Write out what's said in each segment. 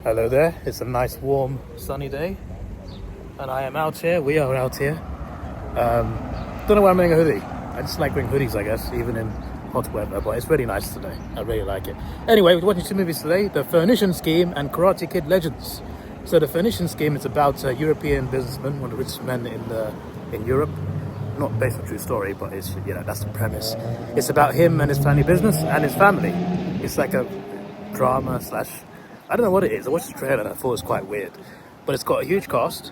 Hello there, it's a nice warm sunny day and I am out here, we are out here. Don't know why I'm wearing a hoodie. I just like wearing hoodies, I guess, even in hot weather, but it's really nice today. I really like it. Anyway, we're watching two movies today, The Phoenician Scheme and Karate Kid Legends. So The Phoenician Scheme is about a European businessman, one of the richest men in Europe. Not based on a true story, but it's, you know, that's the premise. It's about him and his family business and his family. It's like a drama slash, I don't know what it is. I watched the trailer and I thought it was quite weird. But it's got a huge cast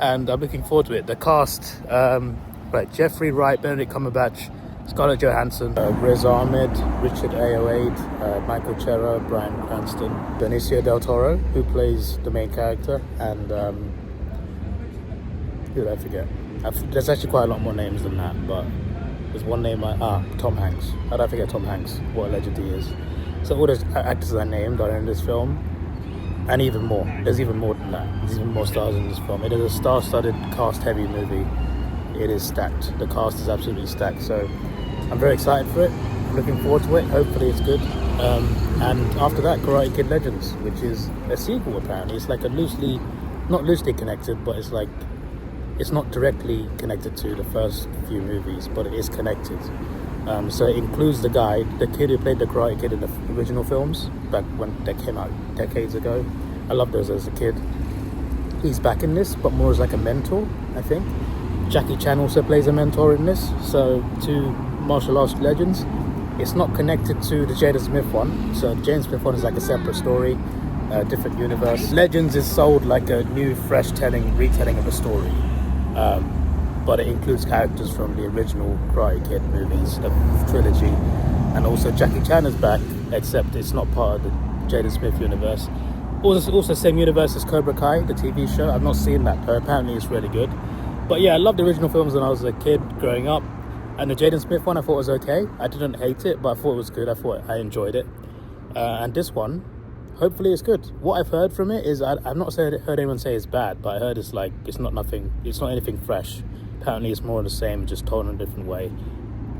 and I'm looking forward to it. The cast, right, Jeffrey Wright, Benedict Cumberbatch, Scarlett Johansson, Riz Ahmed, Richard Ayoade, Michael Cera, Bryan Cranston, Benicio del Toro, who plays the main character, and who did I forget? There's actually quite a lot more names than that, but there's one name, Tom Hanks. How did I forget Tom Hanks? What a legend he is. So all those actors I named are in this film, and even more. There's even more than that. There's even more stars in this film. It is a star-studded, cast-heavy movie. It is stacked. The cast is absolutely stacked. So I'm very excited for it. I'm looking forward to it. Hopefully it's good. And after that, Karate Kid Legends, which is a sequel apparently. It's like a not loosely connected, but it's not directly connected to the first few movies, but it is connected. So it includes the kid who played the Karate Kid in the original films, back when they came out decades ago. I loved those as a kid. He's back in this, but more as like a mentor, I think. Jackie Chan also plays a mentor in this. So two martial arts legends. It's not connected to the Jada Smith one. So the Jada Smith one is like a separate story, a different universe. Legends is sold like a new, fresh retelling of a story. But it includes characters from the original Karate Kid movies, the trilogy, and also Jackie Chan is back, except it's not part of the Jada Smith universe. Also same universe as Cobra Kai, the TV show. I've not seen that, but apparently it's really good. But yeah, I loved the original films when I was a kid growing up, and the Jaden Smith one I thought was okay. I didn't hate it, but I thought it was good. I enjoyed it. And this one, hopefully it's good. What I've heard from it is, I've not heard anyone say it's bad, but I heard it's like, it's not anything fresh. Apparently it's more of the same, just told in a different way.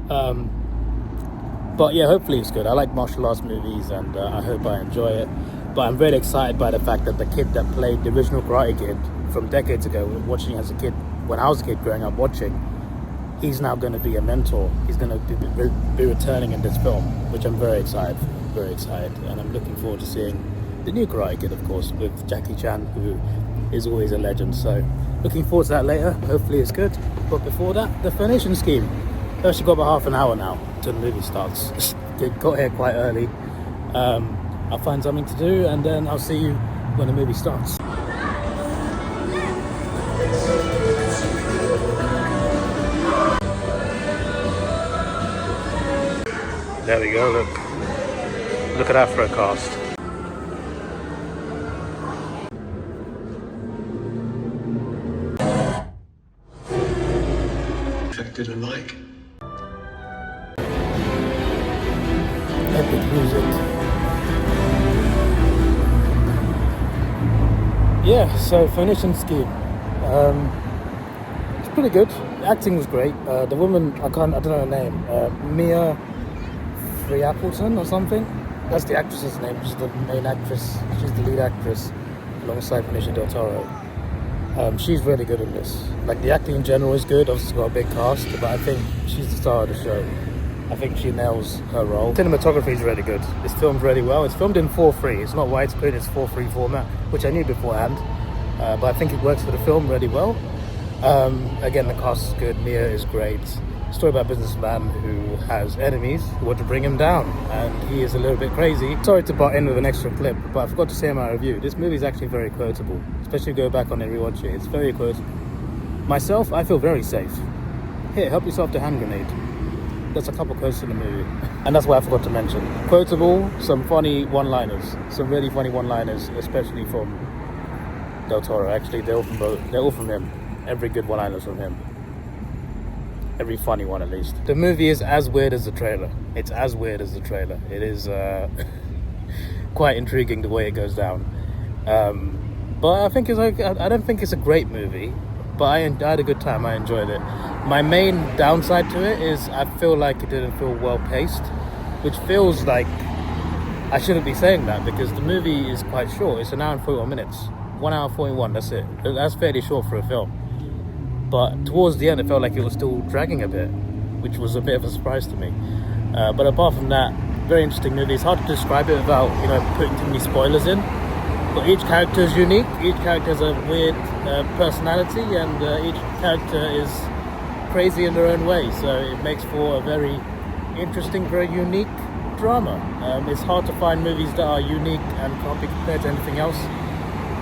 But yeah, hopefully it's good. I like martial arts movies and I hope I enjoy it. But I'm very excited by the fact that the kid that played the original Karate Kid from decades ago, watching as a kid, when I was a kid growing up watching, he's now going to be a mentor. He's going to be returning in this film, which I'm very excited for. Very excited. And I'm looking forward to seeing the new Karate Kid, of course, with Jackie Chan, who is always a legend. So looking forward to that later. Hopefully it's good. But before that, The Phoenician Scheme. I've actually got about half an hour now till the movie starts. Got here quite early. I'll find something to do and then I'll see you when the movie starts. There we go, look at that for a cast. Affected alike. Epic music. Yeah, so Phoenician Scheme. It's pretty good. The acting was great. The woman, I don't know her name. Mia Appleton or something. That's the actress's name. She's the main actress. She's the lead actress alongside Benicio del Toro. She's really good in this. Like the acting in general is good. Obviously got a big cast, but I think she's the star of the show. I think she nails her role. Cinematography is really good. It's filmed really well. It's filmed in 4:3. It's not widescreen. It's 4:3 format, which I knew beforehand. But I think it works for the film really well. Again, the cast is good. Mia is great. Story about a businessman who has enemies who want to bring him down, and he is a little bit crazy. Sorry to butt in with an extra clip, but I forgot to say in my review, this movie is actually very quotable, especially if you go back on it and rewatch it. It's very quotable. Myself, I feel very safe. Here, help yourself to hand grenade. There's a couple quotes in the movie, and that's what I forgot to mention. Quotable, some funny one-liners, some really funny one-liners, especially from Del Toro. Actually, they're all from him. Every good one-liner is from him. Every funny one, at least. The movie is as weird as the trailer. It's as weird as the trailer. It is quite intriguing the way it goes down. But I think it's like, I don't think it's a great movie, but I had a good time. I enjoyed it. My main downside to it is I feel like it didn't feel well paced, which feels like I shouldn't be saying that because the movie is quite short. It's an hour and 41 minutes. 1 hour 41, that's it. That's fairly short for a film. But towards the end, it felt like it was still dragging a bit, which was a bit of a surprise to me. But apart from that, very interesting movie. It's hard to describe it without, putting too many spoilers in. But each character is unique. Each character has a weird personality, and each character is crazy in their own way. So it makes for a very interesting, very unique drama. It's hard to find movies that are unique and can't be compared to anything else.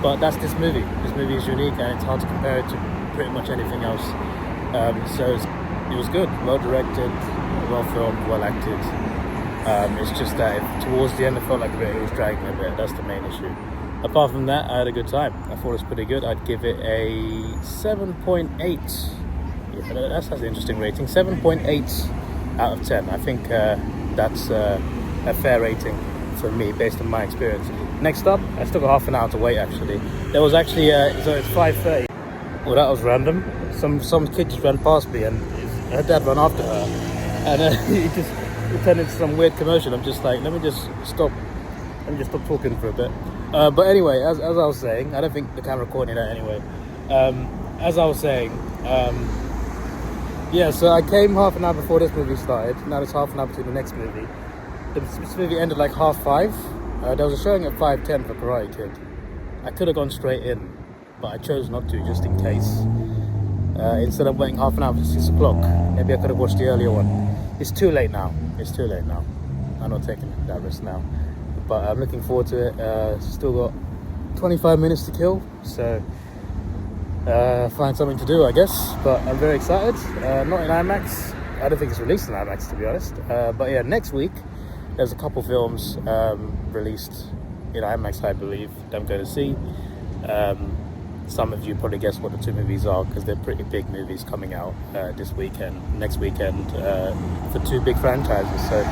But that's this movie. This movie is unique, and it's hard to compare it to pretty much anything else. So it was good, well directed, well filmed, well acted. It's just that towards the end, I felt like it was dragging a bit. That's the main issue. Apart from that, I had a good time. I thought it was pretty good. I'd give it a 7.8. Yeah, that's an interesting rating. 7.8 out of 10. I think that's a fair rating for me based on my experience. Next up, I still got half an hour to wait actually. There was actually, so it's 5:30. Well, that was random. Some kid just ran past me and her dad ran after her. And it turned into some weird commotion. I'm just like, let me just stop talking for a bit. But anyway, as I was saying, I don't think the camera caught any of that anyway. As I was saying, yeah, so I came half an hour before this movie started. Now there's half an hour between the next movie. This movie ended like 5:30. There was a showing at 5:10 for Karate Kid. I could have gone straight in, but I chose not to, just in case. Instead of waiting half an hour for 6 o'clock, maybe I could have watched the earlier one. It's too late now. I'm not taking that risk now. But I'm looking forward to it. Still got 25 minutes to kill, so find something to do, I guess. But I'm very excited. Not in IMAX. I don't think it's released in IMAX, to be honest. But yeah, next week there's a couple films released in IMAX, I believe, that I'm going to see. Some of you probably guess what the two movies are because they're pretty big movies coming out next weekend for two big franchises. So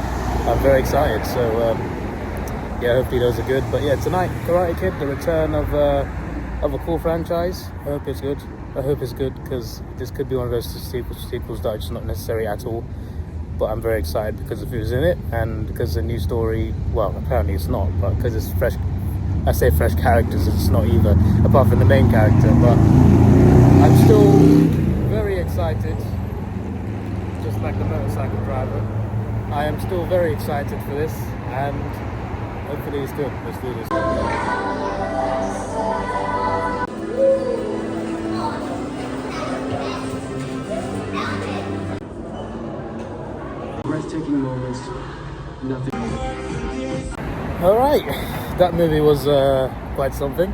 I'm very excited. So yeah, hopefully those are good. But yeah, tonight, Karate Kid, the return of a cool franchise. I hope it's good because this could be one of those sequels that are just not necessary at all. But I'm very excited because of who's in it and because the new story, well, apparently it's not, but because it's fresh. I say fresh characters, it's not either, apart from the main character, but I'm still very excited, just like the motorcycle driver. I am still very excited for this, and hopefully it's good. Let's do this. Breathtaking moments, nothing. Alright, that movie was quite something.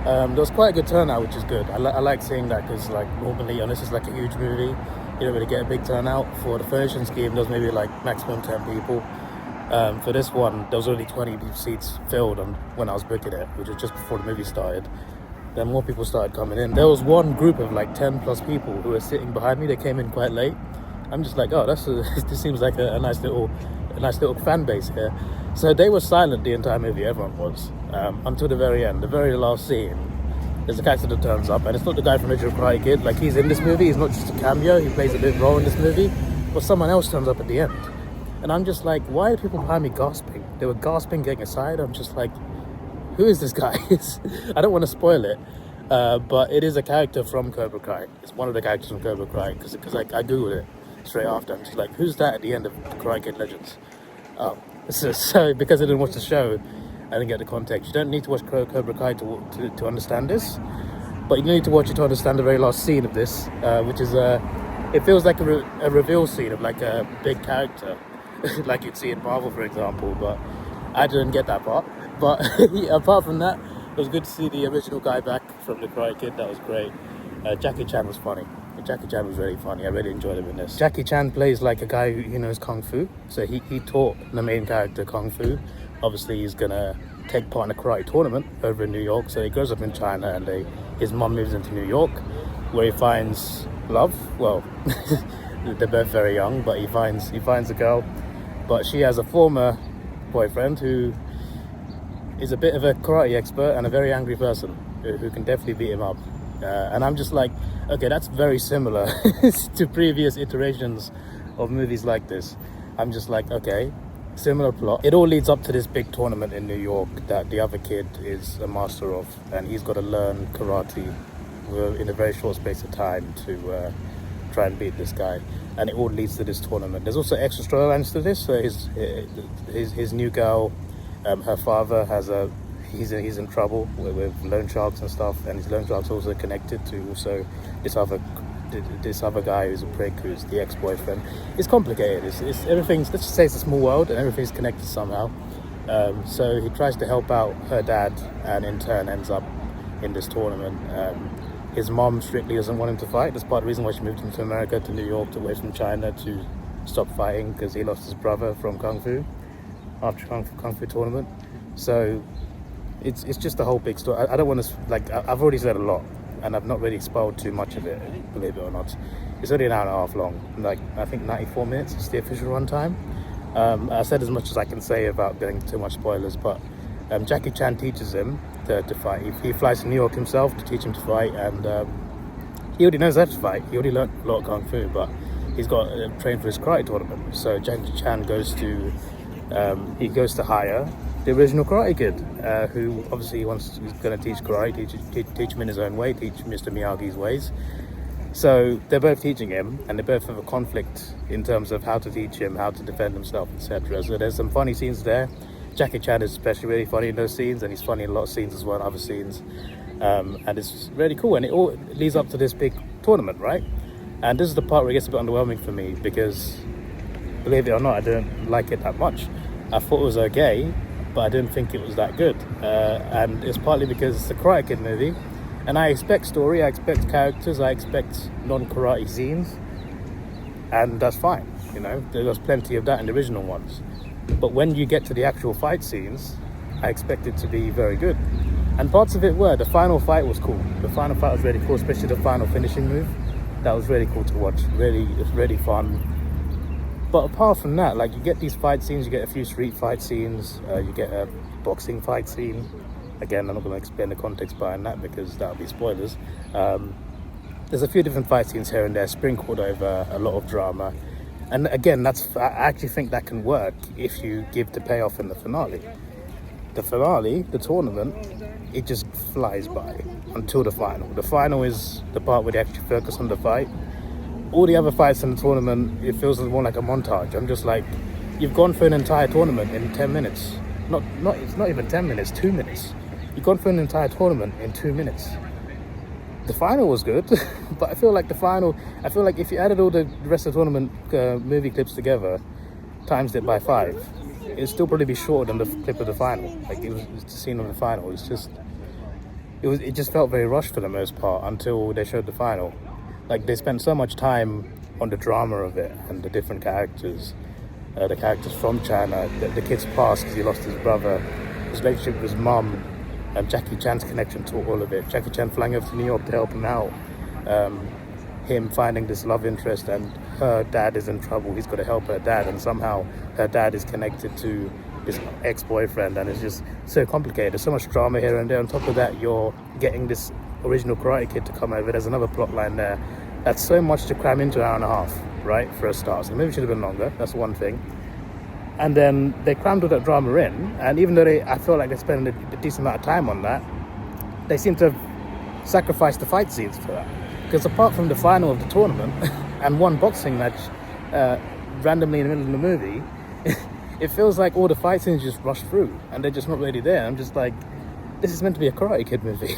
There was quite a good turnout, which is good. I like seeing that because, like, normally, and this is like a huge movie, you don't really get a big turnout. For the Phoenician Scheme, there was maybe like maximum 10 people. For this one, there was only 20 seats filled when I was booking it, which was just before the movie started. Then more people started coming in. There was one group of like 10 plus people who were sitting behind me. They came in quite late. I'm just like, oh, this seems like a nice little fan base here. So they were silent the entire movie, everyone was, until the very end, the very last scene. There's a character that turns up, and it's not the guy from Original Karate Kid. Like, he's in this movie, he's not just a cameo, he plays a big role in this movie, but someone else turns up at the end. And I'm just like, why are people behind me gasping? They were gasping, getting aside. I'm just like, who is this guy? I don't want to spoil it, but it is a character from Cobra Kai. It's one of the characters from Cobra Kai, because I googled it straight after. I'm just like, who's that at the end of the Karate Kid Legends? Oh. So because I didn't watch the show, I didn't get the context. You don't need to watch Cobra Kai to understand this, but you need to watch it to understand the very last scene of this, which is it feels like a reveal scene of like a big character, like you'd see in Marvel, for example. But I didn't get that part. But apart from that, it was good to see the original guy back from the Karate Kid. That was great. Jackie Chan was funny. Jackie Chan was really funny. I really enjoyed him in this. Jackie Chan plays like a guy who knows Kung Fu. So he taught the main character Kung Fu. Obviously, he's going to take part in a karate tournament over in New York. So he grows up in China and his mom moves into New York where he finds love. Well, they're both very young, but he finds a girl. But she has a former boyfriend who is a bit of a karate expert and a very angry person who can definitely beat him up. And I'm just like, okay, that's very similar to previous iterations of movies like this. I'm just like, okay, Similar plot. It all leads up to this big tournament in New York that the other kid is a master of, and he's got to learn karate in a very short space of time to try and beat this guy. And it all leads to this tournament. There's also extra storylines to this. So his new girl, her father he's in trouble with loan sharks and stuff, and his loan shark's also connected to also this other guy who's a prick, who's the ex-boyfriend. It's complicated. It's everything's, let's just say it's a small world and everything's connected somehow. So he tries to help out her dad, and in turn ends up in this tournament. His mom strictly doesn't want him to fight. That's part of the reason why she moved him to America, to New York, away from China, to stop fighting, because he lost his brother from Kung Fu after Kung Fu tournament. So it's just a whole big story. I don't want to, like, I've already said a lot, and I've not really spoiled too much of it, believe it or not. It's only an hour and a half long, like I think 94 minutes is the official runtime. I said as much as I can say about getting too much spoilers, but Jackie Chan teaches him to fight. He flies to New York himself to teach him to fight, and he already knows how to fight. He already learned a lot of Kung Fu, but he's got to train for his karate tournament. So Jackie Chan goes to hire the original Karate Kid, who obviously he's going to teach karate, teach him in his own way, teach Mr. Miyagi's ways. So they're both teaching him, and they both have a conflict in terms of how to teach him, how to defend himself, etc. So there's some funny scenes there. Jackie Chan is especially really funny in those scenes, and he's funny in a lot of scenes as well, in other scenes. And it's really cool, and it all leads up to this big tournament, right? And this is the part where it gets a bit underwhelming for me, because believe it or not, I didn't like it that much. I thought it was okay, but I didn't think it was that good. And it's partly because it's a Karate Kid movie, and I expect story, I expect characters, I expect non-karate scenes, and that's fine, you know, there's plenty of that in the original ones. But when you get to the actual fight scenes, I expect it to be very good. And parts of it were. The final fight was cool. The final fight was really cool, especially the final finishing move. That was really cool to watch. It was really fun. But apart from that, like, you get these fight scenes, you get a few street fight scenes, you get a boxing fight scene. Again, I'm not going to explain the context behind that because that would be spoilers. There's a few different fight scenes here and there, sprinkled over a lot of drama. And again, I actually think that can work if you give the payoff in the finale. The finale, the tournament, it just flies by until the final. The final is the part where they actually focus on the fight. All the other fights in the tournament, it feels more like a montage. I'm just like, you've gone through an entire tournament in 10 minutes. It's not even 10 minutes, 2 minutes. You've gone through an entire tournament in 2 minutes. The final was good, but I feel like if you added all the rest of the tournament movie clips together, times it by 5, it'd still probably be shorter than the clip of the final. Like, it was the scene of the final. It just felt very rushed for the most part until they showed the final. Like, they spent so much time on the drama of it and the different characters, the characters from China, the kid's past because he lost his brother, his relationship with his mum, and Jackie Chan's connection to all of it. Jackie Chan flying over to New York to help him out. Him finding this love interest, and her dad is in trouble. He's got to help her dad, and somehow her dad is connected to his ex-boyfriend, and it's just so complicated. There's so much drama here and there. On top of that, you're getting this original Karate Kid to come over. There's another plot line there. That's so much to cram into an hour and a half, right, for a start. So maybe it should have been longer. That's one thing. And then they crammed all that drama in, and even though I feel like they spent a decent amount of time on that, they seem to have sacrificed the fight scenes for that. Because apart from the final of the tournament and one boxing match randomly in the middle of the movie, it feels like all the fight scenes just rush through and they're just not really there. I'm just like, this is meant to be a Karate Kid movie.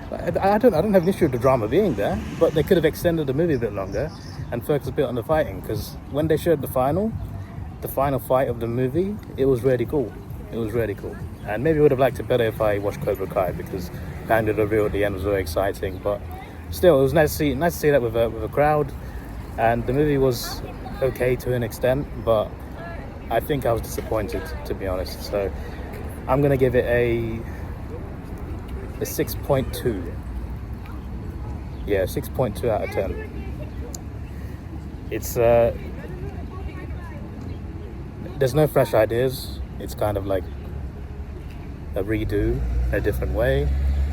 I don't have an issue with the drama being there, but they could have extended the movie a bit longer and focused a bit on the fighting, because when they showed the final fight of the movie, it was really cool. It was really cool. And maybe I would have liked it better if I watched Cobra Kai, because kind of the reveal at the end was very exciting. But still, it was nice to see that with a crowd. And the movie was okay to an extent, but I think I was disappointed, to be honest. So I'm gonna give it a 6.2. Yeah, 6.2 out of 10. It's there's no fresh ideas. It's kind of like a redo in a different way.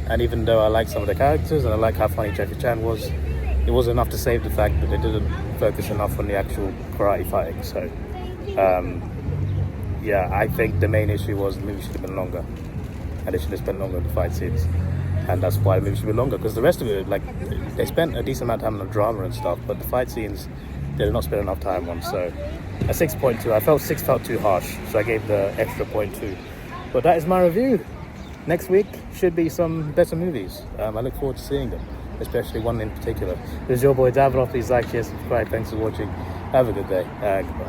And even though I like some of the characters and I like how funny Jackie Chan was, it wasn't enough to save the fact that they didn't focus enough on the actual karate fighting. So yeah, I think the main issue was the movie should have been longer, and they should have spent longer on the fight scenes, and that's why the movie should be longer. Because the rest of it, like, they spent a decent amount of time on the drama and stuff, but the fight scenes they did not spend enough time on. So a 6.2. I felt 6 felt too harsh, so I gave the extra 0.2. But that is my review. Next week should be some better movies. I look forward to seeing them, especially one in particular. This is your boy Davidoff. Please like, share, subscribe. Thanks for watching. Have a good day. Goodbye.